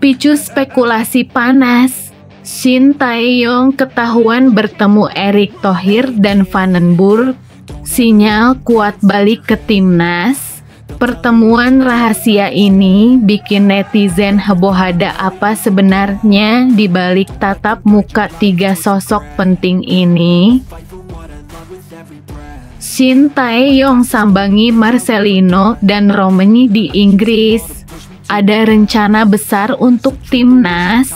Picu spekulasi panas. Shin Tae-yong ketahuan bertemu Erick Thohir dan Vandenberg. Sinyal kuat balik ke timnas. Pertemuan rahasia ini bikin netizen heboh. Ada apa sebenarnya di balik tatap muka tiga sosok penting ini? Shin Tae-yong sambangi Marcelino dan Romani di Inggris. Ada rencana besar untuk timnas.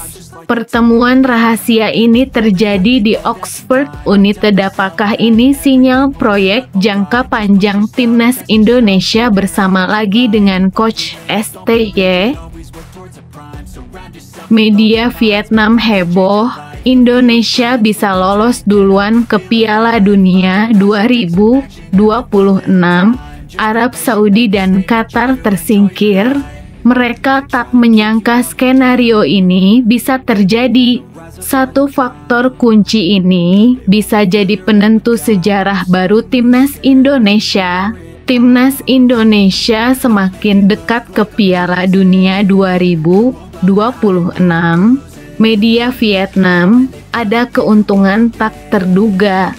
Pertemuan rahasia ini terjadi di Oxford United. Apakah ini sinyal proyek jangka panjang timnas Indonesia bersama lagi dengan Coach STY? Media Vietnam heboh, Indonesia bisa lolos duluan ke Piala Dunia 2026. Arab Saudi dan Qatar tersingkir. Mereka tak menyangka skenario ini bisa terjadi. Satu faktor kunci ini bisa jadi penentu sejarah baru timnas Indonesia. Timnas Indonesia semakin dekat ke Piala Dunia 2026. Media Vietnam, ada keuntungan tak terduga.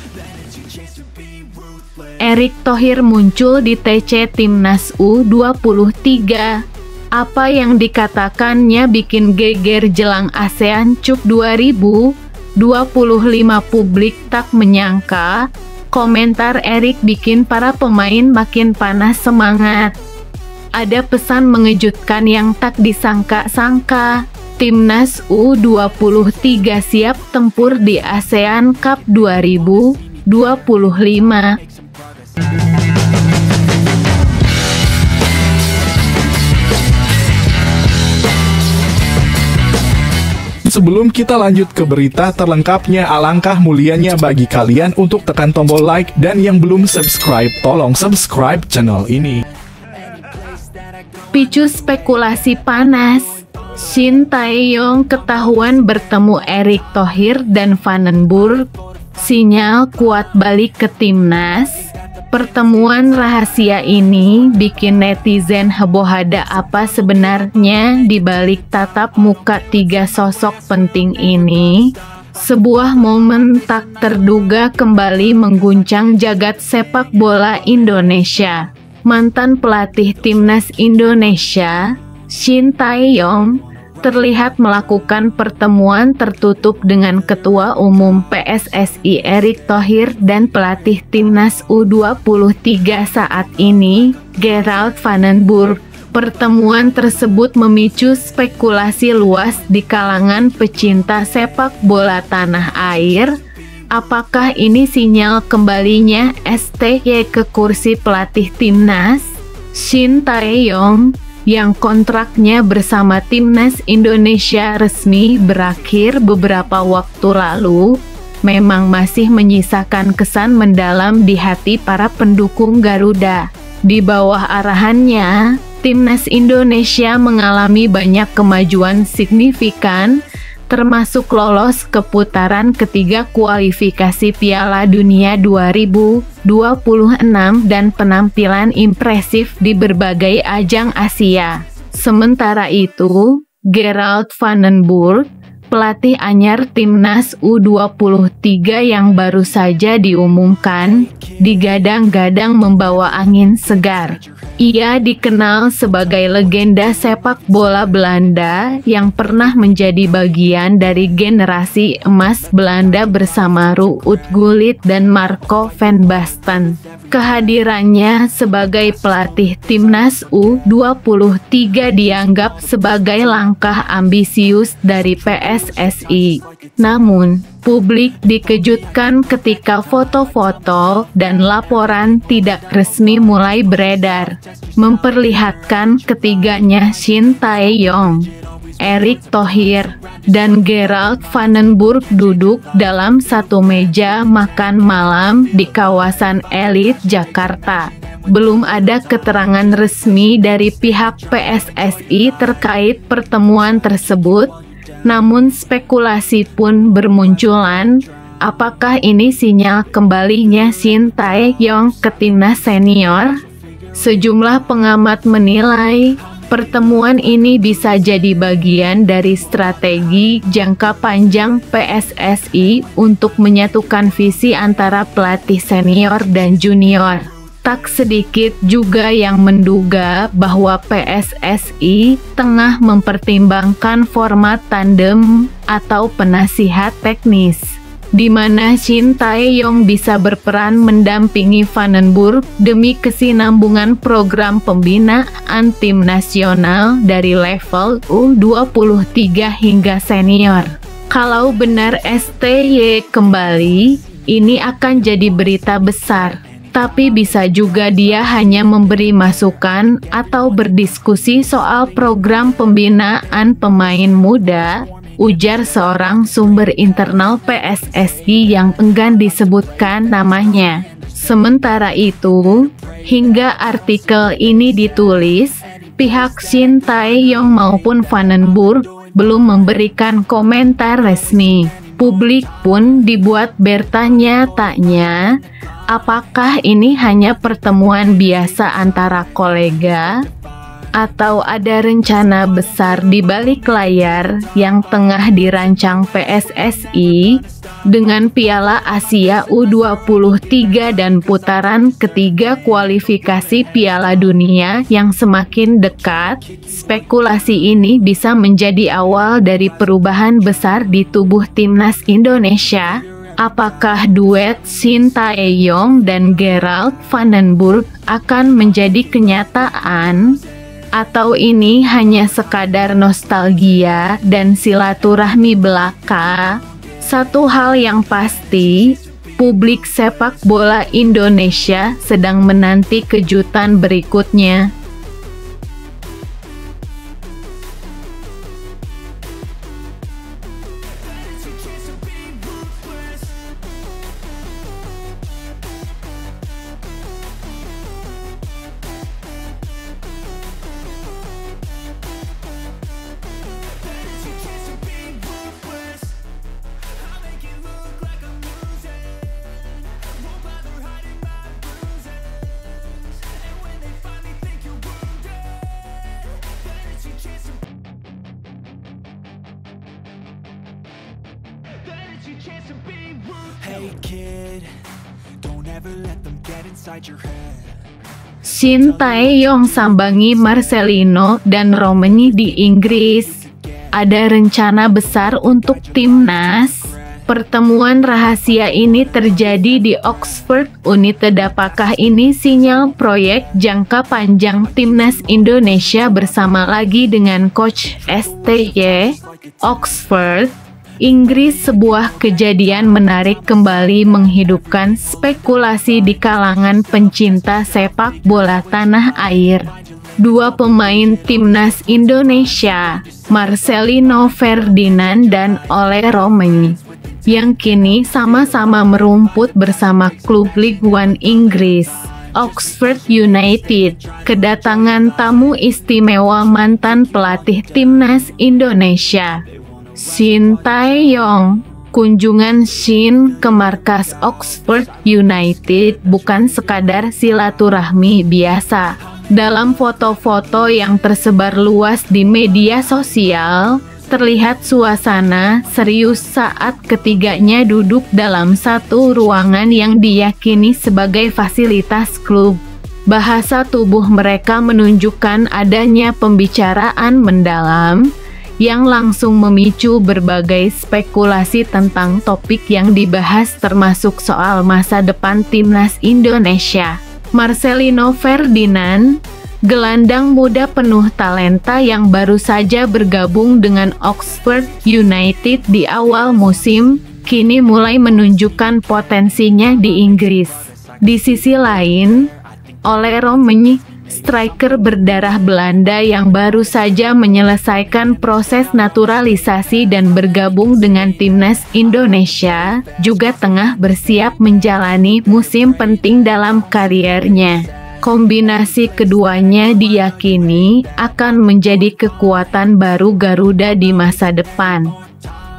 Erick Thohir muncul di TC Timnas U23. Apa yang dikatakannya bikin geger jelang ASEAN Cup 2025. Publik tak menyangka. Komentar Erick bikin para pemain makin panas semangat. Ada pesan mengejutkan yang tak disangka-sangka. Timnas U23 siap tempur di ASEAN Cup 2025. Sebelum kita lanjut ke berita terlengkapnya, alangkah mulianya bagi kalian untuk tekan tombol like, dan yang belum subscribe tolong subscribe channel ini. Picu spekulasi panas. Shin Tae-yong ketahuan bertemu Erick Thohir dan Vandenberg. Sinyal kuat balik ke timnas. Pertemuan rahasia ini bikin netizen heboh. Ada apa sebenarnya di balik tatap muka tiga sosok penting ini? Sebuah momen tak terduga kembali mengguncang jagat sepak bola Indonesia. Mantan pelatih timnas Indonesia, Shin Tae-yong, terlihat melakukan pertemuan tertutup dengan Ketua Umum PSSI Erick Thohir dan pelatih timnas U23 saat ini, Gerald Vandenberg. Pertemuan tersebut memicu spekulasi luas di kalangan pecinta sepak bola tanah air. Apakah ini sinyal kembalinya STY ke kursi pelatih timnas? Shin Tae-yong yang kontraknya bersama timnas Indonesia resmi berakhir beberapa waktu lalu, memang masih menyisakan kesan mendalam di hati para pendukung Garuda. Di bawah arahannya, timnas Indonesia mengalami banyak kemajuan signifikan, termasuk lolos ke putaran ketiga kualifikasi Piala Dunia 2026 dan penampilan impresif di berbagai ajang Asia. Sementara itu, Gerald Vandenberg, pelatih anyar timnas U23 yang baru saja diumumkan, digadang-gadang membawa angin segar. Ia dikenal sebagai legenda sepak bola Belanda yang pernah menjadi bagian dari generasi emas Belanda bersama Ruud Gullit dan Marco van Basten. Kehadirannya sebagai pelatih timnas U23 dianggap sebagai langkah ambisius dari PSSI. Namun, publik dikejutkan ketika foto-foto dan laporan tidak resmi mulai beredar, memperlihatkan ketiganya Shin Tae-yong, Erick Thohir, dan Gerald Vandenberg duduk dalam satu meja makan malam di kawasan elit Jakarta. Belum ada keterangan resmi dari pihak PSSI terkait pertemuan tersebut. Namun spekulasi pun bermunculan, apakah ini sinyal kembalinya Shin Tae-yong ke timnas senior? Sejumlah pengamat menilai, Pertemuan ini bisa jadi bagian dari strategi jangka panjang PSSI untuk menyatukan visi antara pelatih senior dan junior. Tak sedikit juga yang menduga bahwa PSSI tengah mempertimbangkan format tandem atau penasihat teknis, di mana Shin Tae-yong bisa berperan mendampingi Vandenberg demi kesinambungan program pembinaan tim nasional dari level U23 hingga senior. Kalau benar STY kembali, ini akan jadi berita besar. Tapi bisa juga dia hanya memberi masukan atau berdiskusi soal program pembinaan pemain muda, ujar seorang sumber internal PSSI yang enggan disebutkan namanya. Sementara itu, hingga artikel ini ditulis, pihak Shin Tae-yong maupun Vandenberg belum memberikan komentar resmi. Publik pun dibuat bertanya-tanya, apakah ini hanya pertemuan biasa antara kolega, atau ada rencana besar di balik layar yang tengah dirancang PSSI dengan Piala Asia U23 dan putaran ketiga kualifikasi Piala Dunia yang semakin dekat. Spekulasi ini bisa menjadi awal dari perubahan besar di tubuh timnas Indonesia. Apakah duet Shin Tae-yong dan Gerald Vandenberg akan menjadi kenyataan? Atau ini hanya sekadar nostalgia dan silaturahmi belaka? Satu hal yang pasti, publik sepak bola Indonesia sedang menanti kejutan berikutnya. Hey kid, don't ever let them get inside your head. Shin Tae-yong sambangi Marcelino dan Romeni di Inggris. Ada rencana besar untuk timnas. Pertemuan rahasia ini terjadi di Oxford United. Apakah ini sinyal proyek jangka panjang timnas Indonesia bersama lagi dengan coach STY? Oxford, Inggris. Sebuah kejadian menarik kembali menghidupkan spekulasi di kalangan pencinta sepak bola tanah air. Dua pemain timnas Indonesia, Marcelino Ferdinand dan Ole Romeni, yang kini sama-sama merumput bersama klub Ligue 1 Inggris, Oxford United, kedatangan tamu istimewa mantan pelatih timnas Indonesia, Shin Tae-yong. Kunjungan Shin ke markas Oxford United bukan sekadar silaturahmi biasa. Dalam foto-foto yang tersebar luas di media sosial, terlihat suasana serius saat ketiganya duduk dalam satu ruangan yang diyakini sebagai fasilitas klub. Bahasa tubuh mereka menunjukkan adanya pembicaraan mendalam yang langsung memicu berbagai spekulasi tentang topik yang dibahas, termasuk soal masa depan timnas Indonesia. Marcelino Ferdinand, gelandang muda penuh talenta yang baru saja bergabung dengan Oxford United di awal musim, kini mulai menunjukkan potensinya di Inggris. Di sisi lain, Ole Romeni, striker berdarah Belanda yang baru saja menyelesaikan proses naturalisasi dan bergabung dengan timnas Indonesia, juga tengah bersiap menjalani musim penting dalam kariernya. Kombinasi keduanya diyakini akan menjadi kekuatan baru Garuda di masa depan.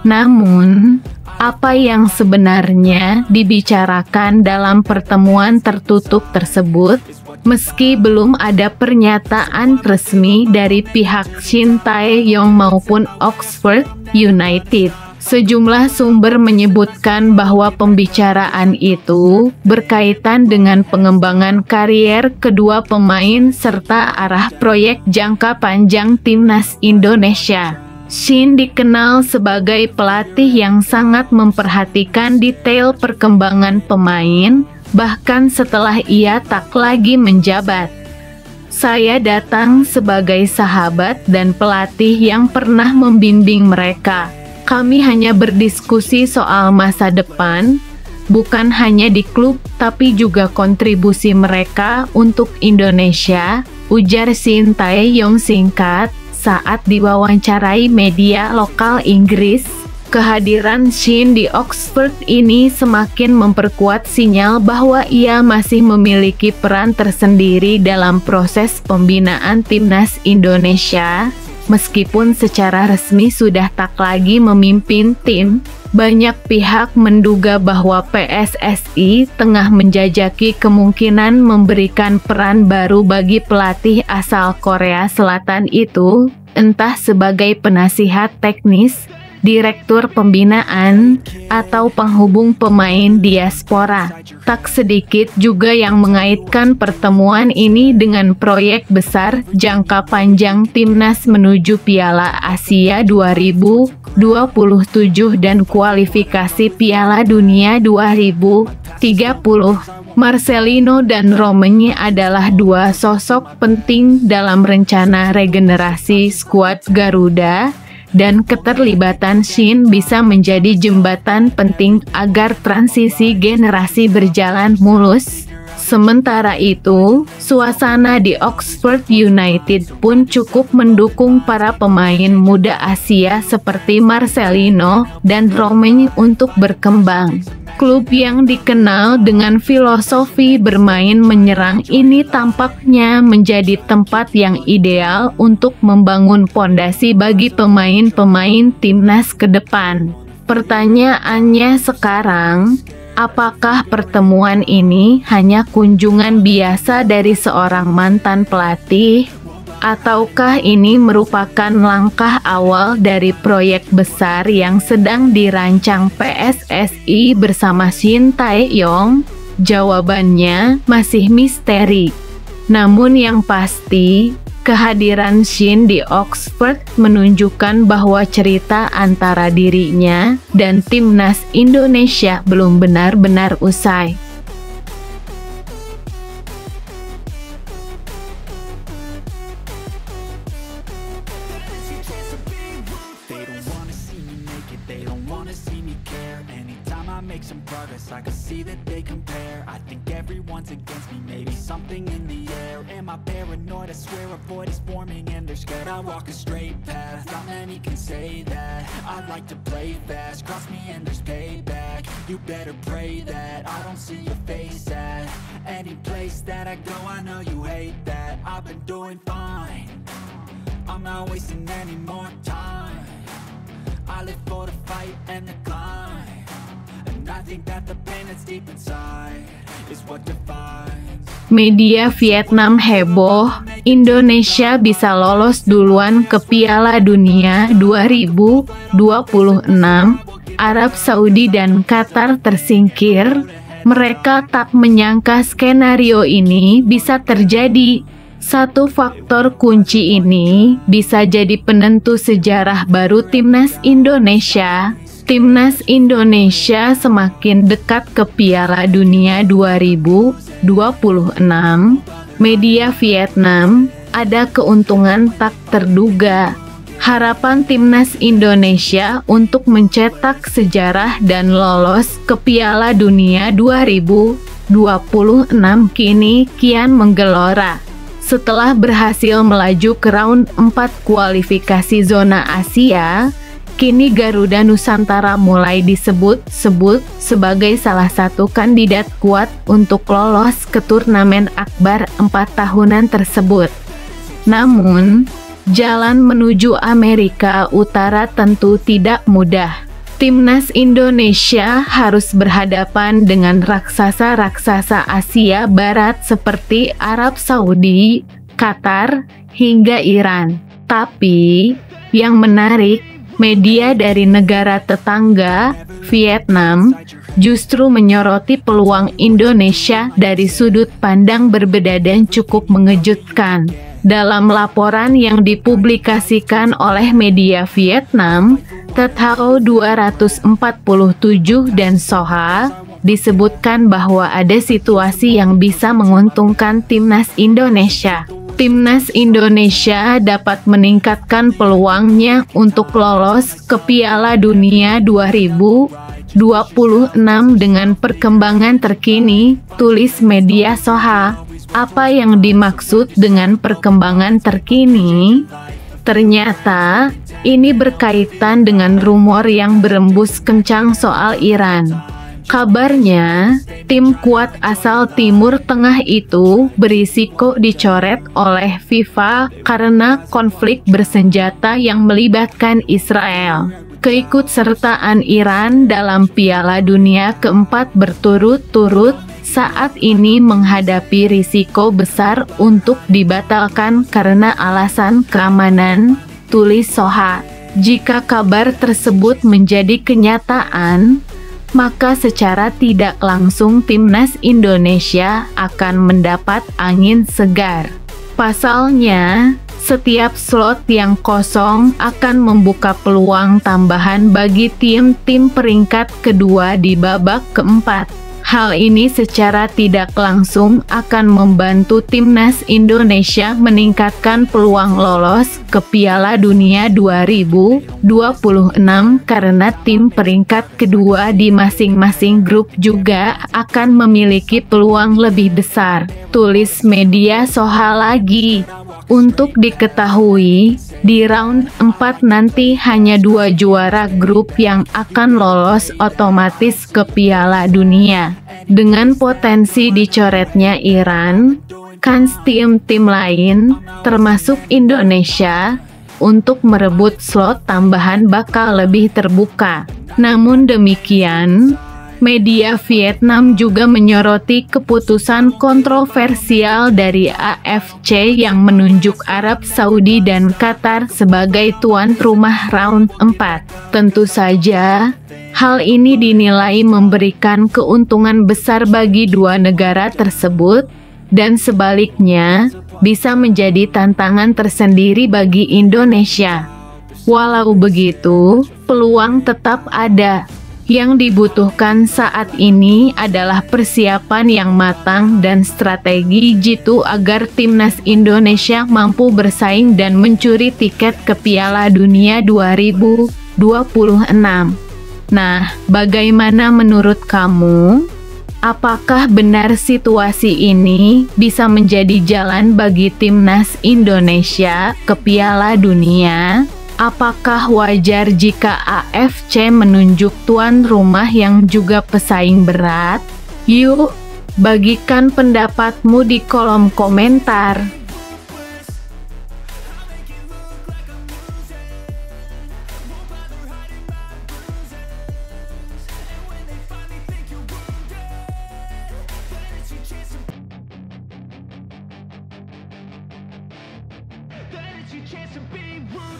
Namun, Apa yang sebenarnya dibicarakan dalam pertemuan tertutup tersebut? Meski belum ada pernyataan resmi dari pihak Shin Tae-yong maupun Oxford United, sejumlah sumber menyebutkan bahwa pembicaraan itu berkaitan dengan pengembangan karier kedua pemain serta arah proyek jangka panjang timnas Indonesia. Shin dikenal sebagai pelatih yang sangat memperhatikan detail perkembangan pemain, bahkan setelah ia tak lagi menjabat. Saya datang sebagai sahabat dan pelatih yang pernah membimbing mereka. Kami hanya berdiskusi soal masa depan, bukan hanya di klub tapi juga kontribusi mereka untuk Indonesia, ujar Shin Tae-yong singkat saat diwawancarai media lokal Inggris. Kehadiran Shin di Oxford ini semakin memperkuat sinyal bahwa ia masih memiliki peran tersendiri dalam proses pembinaan timnas Indonesia. Meskipun secara resmi sudah tak lagi memimpin tim, banyak pihak menduga bahwa PSSI tengah menjajaki kemungkinan memberikan peran baru bagi pelatih asal Korea Selatan itu, entah sebagai penasihat teknis, direktur pembinaan, atau penghubung pemain diaspora. Tak sedikit juga yang mengaitkan pertemuan ini dengan proyek besar jangka panjang timnas menuju Piala Asia 2027 dan kualifikasi Piala Dunia 2030. Marcelino dan Romagnoli adalah dua sosok penting dalam rencana regenerasi skuad Garuda, dan keterlibatan Shin bisa menjadi jembatan penting agar transisi generasi berjalan mulus. Sementara itu, suasana di Oxford United pun cukup mendukung para pemain muda Asia seperti Marcelino dan Romagnoli untuk berkembang. Klub yang dikenal dengan filosofi bermain menyerang ini tampaknya menjadi tempat yang ideal untuk membangun pondasi bagi pemain-pemain timnas ke depan. Pertanyaannya sekarang, apakah pertemuan ini hanya kunjungan biasa dari seorang mantan pelatih? Ataukah ini merupakan langkah awal dari proyek besar yang sedang dirancang PSSI bersama Shin Tae-yong? Jawabannya masih misteri. Namun yang pasti, kehadiran Shin di Oxford menunjukkan bahwa cerita antara dirinya dan timnas Indonesia belum benar-benar usai. They don't wanna see me care. Anytime I make some progress, I can see that they compare. I think everyone's against me, maybe something in the air. Am I paranoid? I swear a void is forming and they're scared. I walk a straight path, not many can say that. I like to play fast, cross me and there's payback. You better pray that I don't see your face at any place that I go. I know you hate that. I've been doing fine, I'm not wasting any more time. I live for the fight and the climb, and I think that the pain that's deep inside is what defines. Media Vietnam heboh, Indonesia bisa lolos duluan ke Piala Dunia 2026, Arab Saudi dan Qatar tersingkir. Mereka tak menyangka skenario ini bisa terjadi. Satu faktor kunci ini bisa jadi penentu sejarah baru timnas Indonesia. Timnas Indonesia semakin dekat ke Piala Dunia 2026. Media Vietnam ada keuntungan tak terduga. Harapan timnas Indonesia untuk mencetak sejarah dan lolos ke Piala Dunia 2026 kini kian menggelora. Setelah berhasil melaju ke round 4 kualifikasi zona Asia, kini Garuda Nusantara mulai disebut-sebut sebagai salah satu kandidat kuat untuk lolos ke turnamen akbar 4 tahunan tersebut. Namun, jalan menuju Amerika Utara tentu tidak mudah. Timnas Indonesia harus berhadapan dengan raksasa-raksasa Asia Barat seperti Arab Saudi, Qatar, hingga Iran. Tapi, yang menarik, media dari negara tetangga, Vietnam, justru menyoroti peluang Indonesia dari sudut pandang berbeda dan cukup mengejutkan. Dalam laporan yang dipublikasikan oleh media Vietnam, Tethao 247 dan Soha, disebutkan bahwa ada situasi yang bisa menguntungkan Timnas Indonesia. Timnas Indonesia dapat meningkatkan peluangnya untuk lolos ke Piala Dunia 2026 dengan perkembangan terkini, tulis media Soha. Apa yang dimaksud dengan perkembangan terkini? Ternyata, ini berkaitan dengan rumor yang berembus kencang soal Iran. Kabarnya, tim kuat asal Timur Tengah itu berisiko dicoret oleh FIFA karena konflik bersenjata yang melibatkan Israel. Keikutsertaan Iran dalam Piala Dunia keempat berturut-turut saat ini menghadapi risiko besar untuk dibatalkan karena alasan keamanan, tulis Soha. Jika kabar tersebut menjadi kenyataan, maka secara tidak langsung Timnas Indonesia akan mendapat angin segar. Pasalnya, setiap slot yang kosong akan membuka peluang tambahan bagi tim-tim peringkat kedua di babak keempat. Hal ini secara tidak langsung akan membantu Timnas Indonesia meningkatkan peluang lolos ke Piala Dunia 2026 karena tim peringkat kedua di masing-masing grup juga akan memiliki peluang lebih besar, tulis media Soha lagi. Untuk diketahui, di round 4 nanti hanya 2 juara grup yang akan lolos otomatis ke Piala Dunia. Dengan potensi dicoretnya Iran, kans tim-tim lain, termasuk Indonesia, untuk merebut slot tambahan bakal lebih terbuka. Namun demikian, media Vietnam juga menyoroti keputusan kontroversial dari AFC yang menunjuk Arab Saudi dan Qatar sebagai tuan rumah round 4. Tentu saja, hal ini dinilai memberikan keuntungan besar bagi dua negara tersebut, dan sebaliknya, bisa menjadi tantangan tersendiri bagi Indonesia. Walau begitu, peluang tetap ada. Yang dibutuhkan saat ini adalah persiapan yang matang dan strategi jitu agar Timnas Indonesia mampu bersaing dan mencuri tiket ke Piala Dunia 2026. Nah, bagaimana menurut kamu? Apakah benar situasi ini bisa menjadi jalan bagi Timnas Indonesia ke Piala Dunia? Apakah wajar jika AFC menunjuk tuan rumah yang juga pesaing berat? Yuk, bagikan pendapatmu di kolom komentar.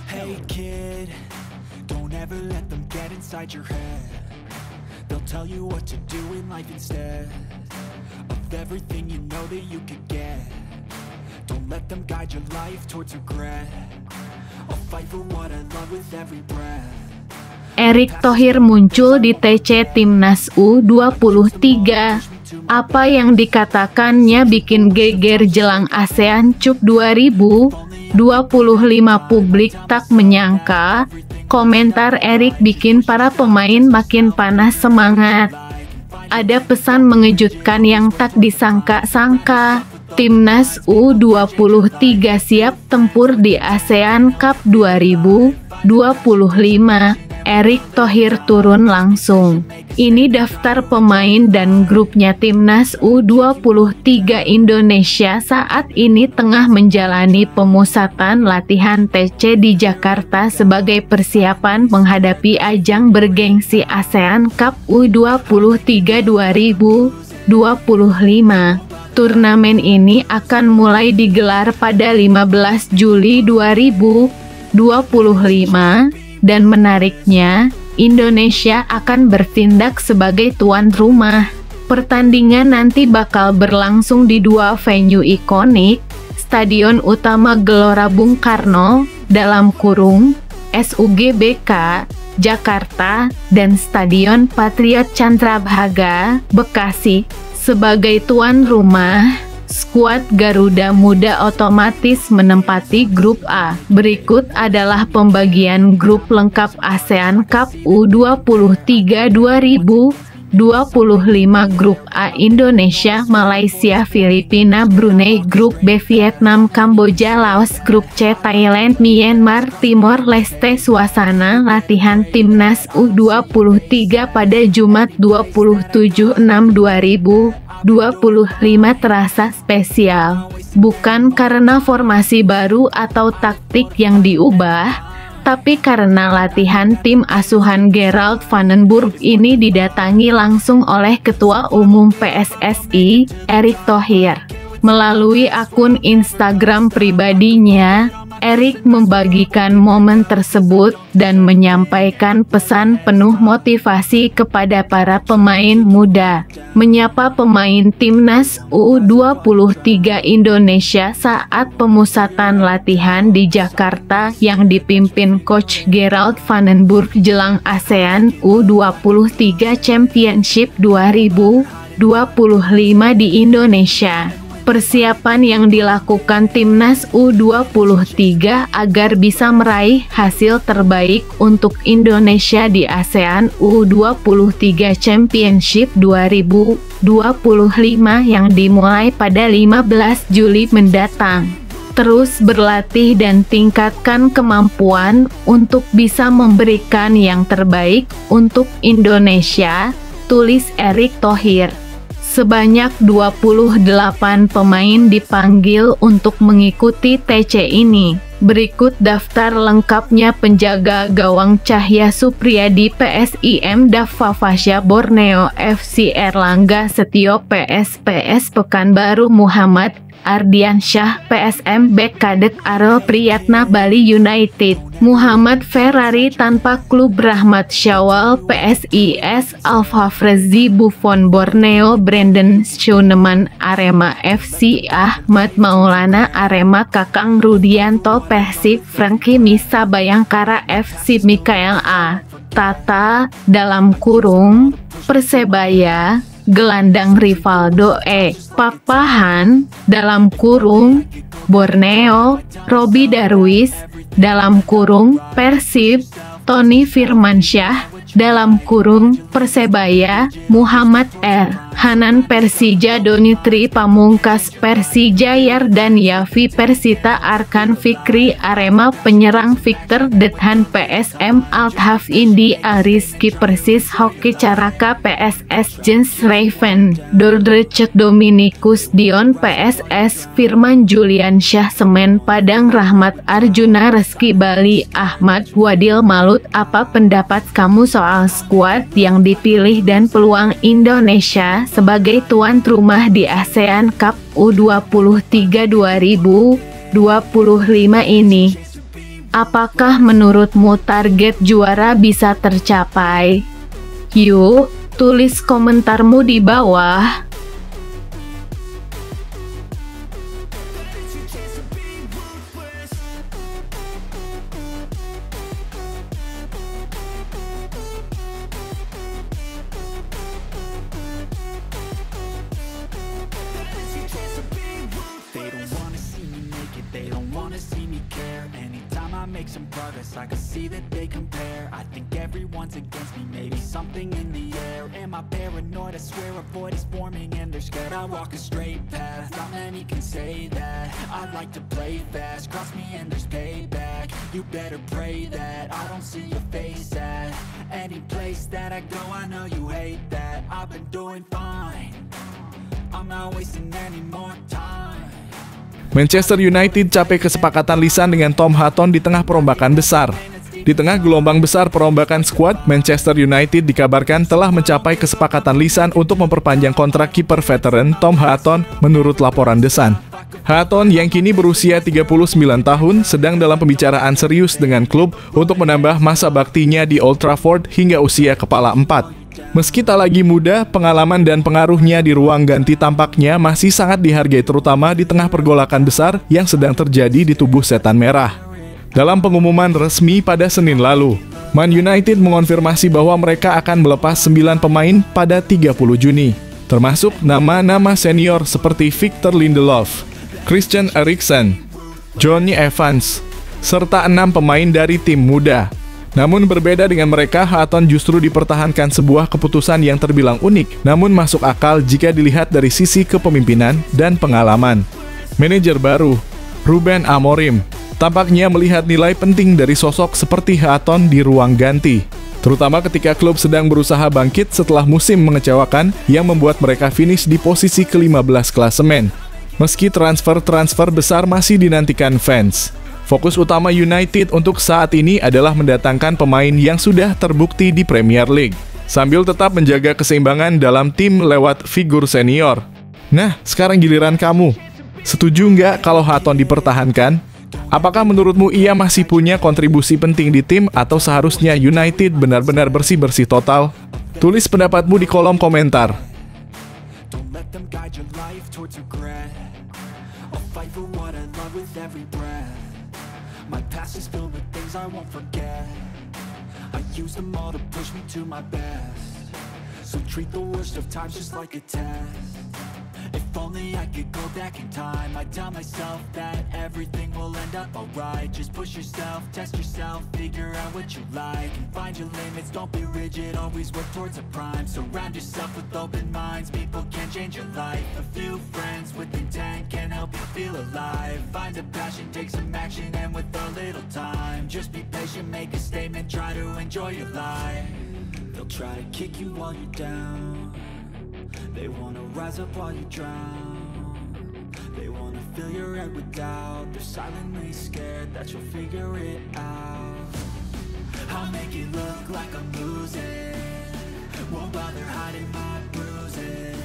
Hey kid, don't ever let them get inside your head. They'll tell you what to do in life instead of everything you know that you could get. Don't let them guide your life towards regret. I'll fight for what I love with every breath. Erick Thohir muncul di TC Timnas U23. Apa yang dikatakannya bikin geger jelang ASEAN Cup 2025. Publik tak menyangka, komentar Erick bikin para pemain makin panas semangat. Ada pesan mengejutkan yang tak disangka-sangka. Timnas U23 siap tempur di ASEAN Cup 2025. Erick Thohir turun langsung. Ini daftar pemain dan grupnya Timnas U23 Indonesia saat ini tengah menjalani pemusatan latihan TC di Jakarta sebagai persiapan menghadapi ajang bergengsi ASEAN Cup U23 2025. Turnamen ini akan mulai digelar pada 15 Juli 2025 dan menariknya, Indonesia akan bertindak sebagai tuan rumah. Pertandingan nanti bakal berlangsung di dua venue ikonik, Stadion Utama Gelora Bung Karno (SUGBK) Jakarta dan Stadion Patriot Candrabhaga Bekasi. Sebagai tuan rumah, skuad Garuda Muda otomatis menempati grup A. Berikut adalah pembagian grup lengkap ASEAN Cup U23 2025. Grup A Indonesia, Malaysia, Filipina, Brunei. Grup B Vietnam, Kamboja, Laos. Grup C Thailand, Myanmar, Timor Leste. Suasana latihan Timnas U23 pada Jumat 27/6/2025 terasa spesial, bukan karena formasi baru atau taktik yang diubah, tapi karena latihan tim asuhan Gerald Vandenburg ini didatangi langsung oleh Ketua Umum PSSI, Erick Thohir. Melalui akun Instagram pribadinya, Erick membagikan momen tersebut dan menyampaikan pesan penuh motivasi kepada para pemain muda. Menyapa pemain Timnas U23 Indonesia saat pemusatan latihan di Jakarta yang dipimpin Coach Gerald Vandenburg jelang ASEAN U23 Championship 2025 di Indonesia. Persiapan yang dilakukan Timnas U23 agar bisa meraih hasil terbaik untuk Indonesia di ASEAN U23 Championship 2025 yang dimulai pada 15 Juli mendatang. Terus berlatih dan tingkatkan kemampuan untuk bisa memberikan yang terbaik untuk Indonesia, tulis Erick Thohir. Sebanyak 28 pemain dipanggil untuk mengikuti TC ini. Berikut daftar lengkapnya: penjaga gawang Cahya Supriyadi PSIM Dava Fasya Borneo FC, Erlangga Setio PS Pekanbaru, Muhammad Ardiansyah PSM Bek Kadek Arel Priyatna Bali United, Muhammad Ferrari tanpa klub Rahmat Syawal PSIS, Al-Fafrezi Buffon Borneo, Brandon Schuneman Arema FC, Ahmad Maulana Arema, Kakang Rudianto Persib, Frankie Misa Bayangkara FC, Mikael A. Tata (Persebaya), gelandang Rivaldo E. Papahan (Borneo), Robi Darwis (Persib), Tony Firmansyah (Persebaya), Muhammad R. Hanan Persija, Donitri Pamungkas Persija, Yardan Yafi Persita, Arkan Fikri Arema, penyerang Victor Dethan PSM, Althaf Indi Ariski Persis Hoki Caraka PSS, Jens Raven Dordrecht Dominikus Dion PSS, Firman Juliansyah Semen Padang, Rahmat Arjuna Reski Bali, Ahmad Wadil Malut. Apa pendapat kamu soal skuad yang dipilih dan peluang Indonesia sebagai tuan rumah di ASEAN Cup U23 2025 ini? Apakah menurutmu target juara bisa tercapai? Yuk, tulis komentarmu di bawah. Make some progress, I can see that they compare. I think everyone's against me, maybe something in the air. Am I paranoid? I swear a void is forming and they're scared. I walk a straight path, not many can say that. I like to play fast, cross me and there's payback. You better pray that I don't see your face at any place that I go, I know you hate that. I've been doing fine, I'm not wasting any more time. Manchester United capai kesepakatan lisan dengan Tom Hutton di tengah perombakan besar. Di tengah gelombang besar perombakan skuad, Manchester United dikabarkan telah mencapai kesepakatan lisan untuk memperpanjang kontrak kiper veteran Tom Hutton menurut laporan The Sun. Hutton yang kini berusia 39 tahun sedang dalam pembicaraan serius dengan klub untuk menambah masa baktinya di Old Trafford hingga usia kepala 4. Meski tak lagi muda, pengalaman dan pengaruhnya di ruang ganti tampaknya masih sangat dihargai, terutama di tengah pergolakan besar yang sedang terjadi di tubuh Setan Merah. Dalam pengumuman resmi pada Senin lalu, Man United mengonfirmasi bahwa mereka akan melepas 9 pemain pada 30 Juni, termasuk nama-nama senior seperti Victor Lindelof, Christian Eriksen, Jonny Evans, serta 6 pemain dari tim muda. Namun berbeda dengan mereka, Hutton justru dipertahankan sebuah keputusan yang terbilang unik, namun masuk akal jika dilihat dari sisi kepemimpinan dan pengalaman. Manajer baru, Ruben Amorim, tampaknya melihat nilai penting dari sosok seperti Hutton di ruang ganti, terutama ketika klub sedang berusaha bangkit setelah musim mengecewakan yang membuat mereka finish di posisi ke-15 klasemen. Meski transfer besar masih dinantikan fans, fokus utama United untuk saat ini adalah mendatangkan pemain yang sudah terbukti di Premier League, sambil tetap menjaga keseimbangan dalam tim lewat figur senior. Nah, sekarang giliran kamu. Setuju nggak kalau Hutton dipertahankan? Apakah menurutmu ia masih punya kontribusi penting di tim atau seharusnya United benar-benar bersih-bersih total? Tulis pendapatmu di kolom komentar. Don't let them guide your life towards regret. I'll fight for what I love with every breath. My past is filled with things I won't forget. I use them all to push me to my best. So treat the worst of times just like a test. If only I could go back in time, I'd tell myself that everything will end up alright. Just push yourself, test yourself, figure out what you like, and find your limits, don't be rigid, always work towards a prime. Surround yourself with open minds, people can change your life. A few friends with intent can help you feel alive. Find a passion, take some action, and with a little time, just be patient, make a statement, try to enjoy your life. They'll try to kick you while you're down. They wanna rise up while you drown. They wanna fill your head with doubt. They're silently scared that you'll figure it out. I'll make it look like I'm losing, won't bother hiding my bruises.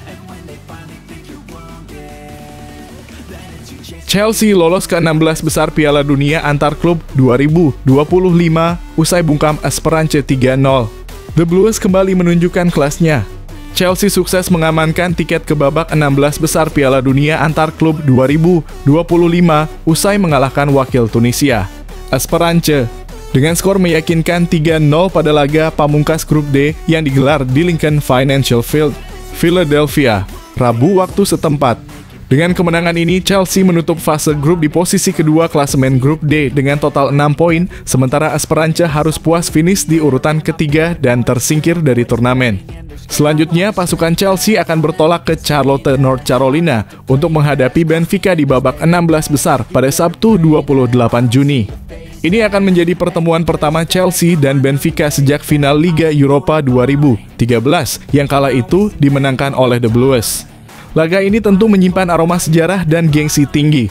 And when they finally think you're wounded, then it's your chance. Chelsea lolos ke 16 besar Piala Dunia antar klub 2025 usai bungkam Esperance 3-0. The Blues kembali menunjukkan kelasnya. Chelsea sukses mengamankan tiket ke babak 16 besar Piala Dunia antar klub 2025 usai mengalahkan wakil Tunisia, Esperance, dengan skor meyakinkan 3-0 pada laga pamungkas grup D yang digelar di Lincoln Financial Field, Philadelphia, Rabu waktu setempat. Dengan kemenangan ini, Chelsea menutup fase grup di posisi kedua klasemen grup D dengan total 6 poin, sementara Esperance harus puas finish di urutan ketiga dan tersingkir dari turnamen. Selanjutnya, pasukan Chelsea akan bertolak ke Charlotte, North Carolina untuk menghadapi Benfica di babak 16 besar pada Sabtu 28 Juni. Ini akan menjadi pertemuan pertama Chelsea dan Benfica sejak final Liga Eropa 2013 yang kala itu dimenangkan oleh The Blues. Laga ini tentu menyimpan aroma sejarah dan gengsi tinggi.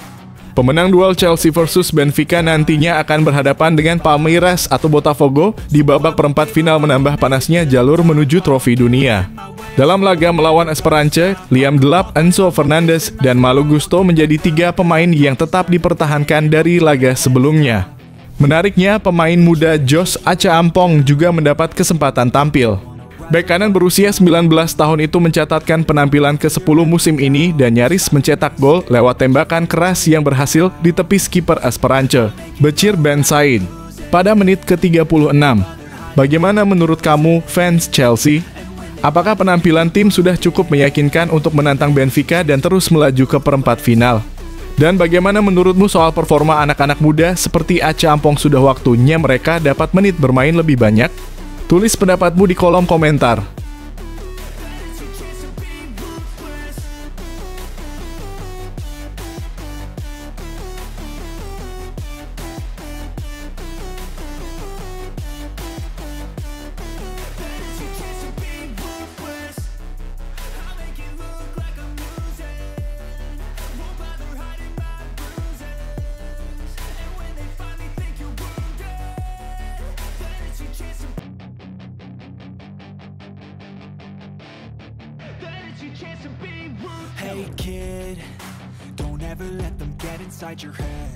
Pemenang duel Chelsea versus Benfica nantinya akan berhadapan dengan Palmeiras atau Botafogo di babak perempat final, menambah panasnya jalur menuju trofi dunia. Dalam laga melawan Esperance, Liam Delap, Enzo Fernandez, dan Malo Gusto menjadi 3 pemain yang tetap dipertahankan dari laga sebelumnya. Menariknya, pemain muda Josh Acha Ampong juga mendapat kesempatan tampil. Bek kanan berusia 19 tahun itu mencatatkan penampilan ke-10 musim ini dan nyaris mencetak gol lewat tembakan keras yang berhasil ditepis kiper Esperance, Bachir Ben Said, pada menit ke-36. Bagaimana menurut kamu, fans Chelsea? Apakah penampilan tim sudah cukup meyakinkan untuk menantang Benfica dan terus melaju ke perempat final? Dan bagaimana menurutmu soal performa anak-anak muda seperti Acha Ampong? Sudah waktunya mereka dapat menit bermain lebih banyak? Tulis pendapatmu di kolom komentar. Hey kid, don't ever let them get inside your head.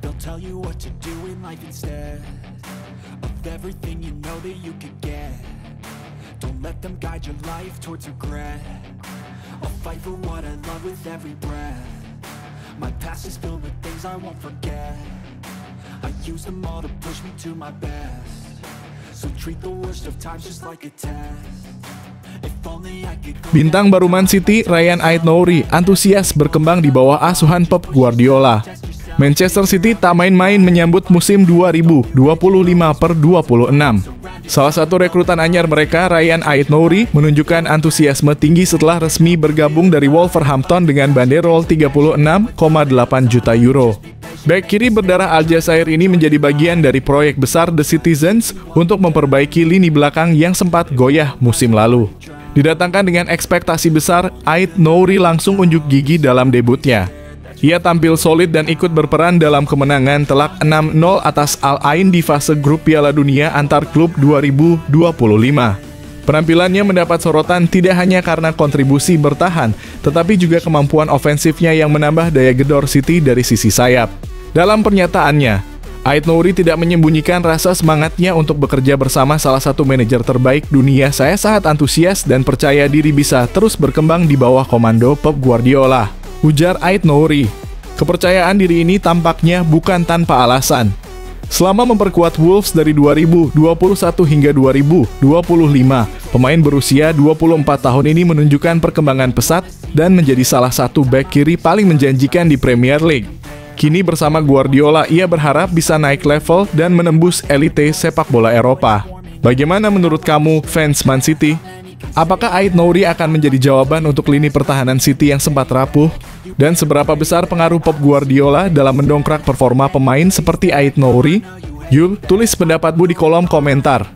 They'll tell you what to do in life instead of everything you know that you could get. Don't let them guide your life towards regret. I'll fight for what I love with every breath. My past is filled with things I won't forget. I use them all to push me to my best. So treat the worst of times just like a test. If only I could go Bintang baru Man City, Ryan Ait-Nouri, antusias berkembang di bawah asuhan Pep Guardiola. Manchester City tak main-main menyambut musim 2025/26. Salah satu rekrutan anyar mereka, Ryan Ait-Nouri, menunjukkan antusiasme tinggi setelah resmi bergabung dari Wolverhampton dengan banderol 36,8 juta euro. Bek kiri berdarah Aljazair ini menjadi bagian dari proyek besar The Citizens untuk memperbaiki lini belakang yang sempat goyah musim lalu. Didatangkan dengan ekspektasi besar, Ait-Nouri langsung unjuk gigi dalam debutnya. Ia tampil solid dan ikut berperan dalam kemenangan telak 6-0 atas Al Ain di fase grup Piala Dunia antar klub 2025. Penampilannya mendapat sorotan tidak hanya karena kontribusi bertahan, tetapi juga kemampuan ofensifnya yang menambah daya gedor City dari sisi sayap. Dalam pernyataannya, Ait-Nouri tidak menyembunyikan rasa semangatnya untuk bekerja bersama salah satu manajer terbaik dunia. Saya sangat antusias dan percaya diri bisa terus berkembang di bawah komando Pep Guardiola, ujar Ait-Nouri. Kepercayaan diri ini tampaknya bukan tanpa alasan. Selama memperkuat Wolves dari 2021 hingga 2025, pemain berusia 24 tahun ini menunjukkan perkembangan pesat dan menjadi salah satu bek kiri paling menjanjikan di Premier League. Kini bersama Guardiola, ia berharap bisa naik level dan menembus elite sepak bola Eropa. Bagaimana menurut kamu, fans Man City? Apakah Ait-Nouri akan menjadi jawaban untuk lini pertahanan City yang sempat rapuh? Dan seberapa besar pengaruh Pep Guardiola dalam mendongkrak performa pemain seperti Ait-Nouri? Yuk, tulis pendapatmu di kolom komentar.